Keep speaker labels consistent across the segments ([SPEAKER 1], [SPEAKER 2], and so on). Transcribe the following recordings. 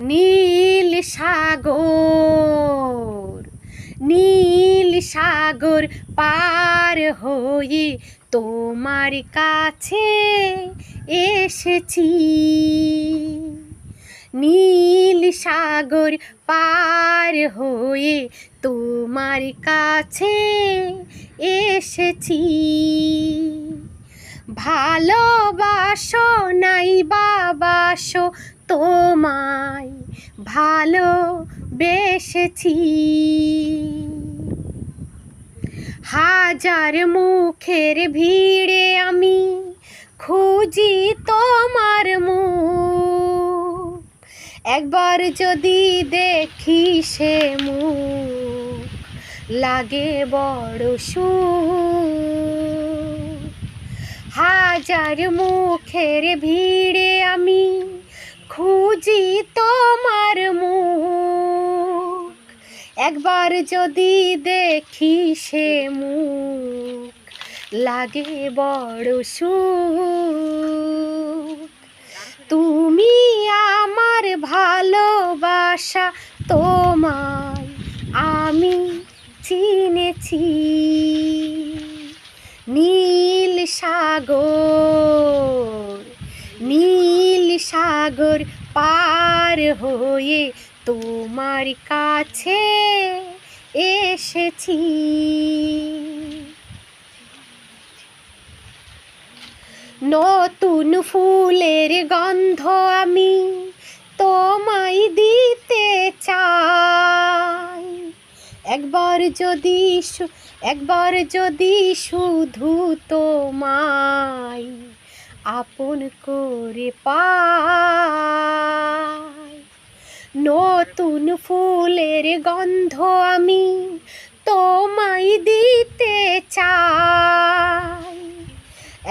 [SPEAKER 1] নীল সাগর, নীল সাগর পার হয়ে তোমার কাছে এসেছি। নীল সাগর পার হয়ে তোমার কাছে এসেছি। ভালোবাসো নাই বাবাসো তোমায় ভালোবেসেছি। হাজার মুখের ভিড়ে আমি খুঁজি তোমার মুখ, একবার যদি দেখি সে মুখ লাগে বড় সুখ। হাজার মুখের ভিড়ে আমি খুঁজি তোমার মুখ, একবার যদি দেখি সে মুখ লাগে বড় সুখ। তুমি আমার ভালোবাসা, তোমায় আমি চিনেছি। নীল সাগর, নীল সাগর পার হয়ে তোমার কাছে এসেছি। নতুন ফুলের গন্ধ আমি তোমায় দিতে চাই, একবার যদি শুধু তোমায় আপন করে পাই। নতুন ফুলের গন্ধ আমি তোমায় দিতে চাই,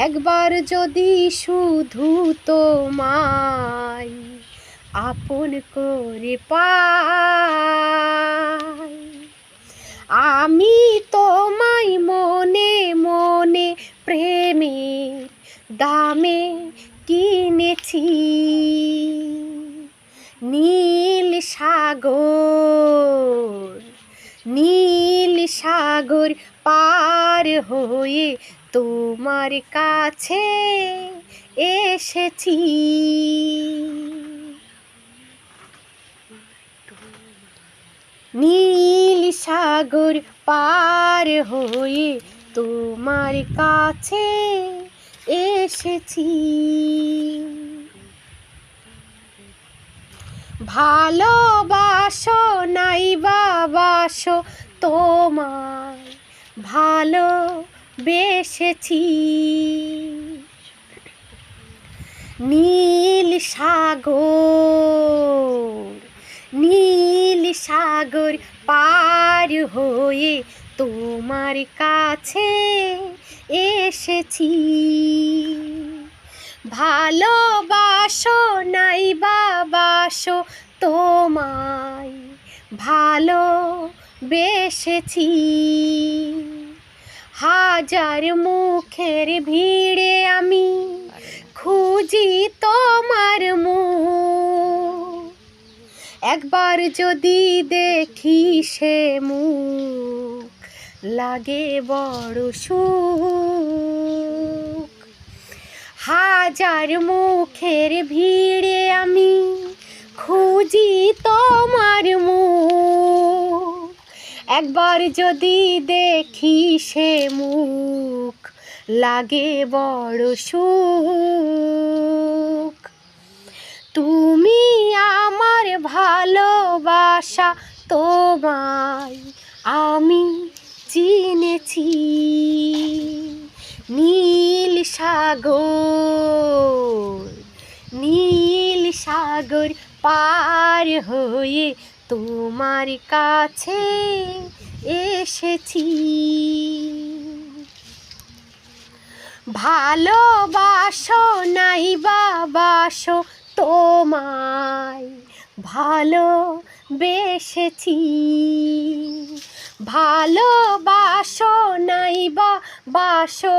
[SPEAKER 1] একবার যদি শুধু তোমায় আপন করে পাই। আমি তোমায় মনে মনে প্রেমের দামে কিনেছি। নীল সাগর, নীল সাগর পার হয়ে তোমার কাছে এসেছি। নীল সাগর পার হয়ে তোমার কাছে এসেছি। ভালোবাসো নাই বাবাসো তোমায় ভালোবেসেছি। নীল সাগর, নীল সাগর পার হয়ে তোমার কাছে এসেছি। ভালোবাসো নাই বাবাসো তোমায় ভালোবেসেছি। হাজার মুখের ভিড়ে আমি খুঁজি তোমার মুখ, একবার যদি দেখি সে মুখ লাগে বড় সুখ। হাজার মুখের ভিড়ে আমি খুঁজি তোমার মুখ, একবার যদি দেখি সে মুখ লাগে বড় সুখ। তুমি আমার ভালোবাসা, তোমায় আমি চিনেছি। নীল সাগর, নীল সাগর পার হয়ে তোমার কাছে এসেছি। ভালোবাসো নাই বাবাসো তোমায় ভালোবেসেছি। ভালোবাসো নাই বাবাসো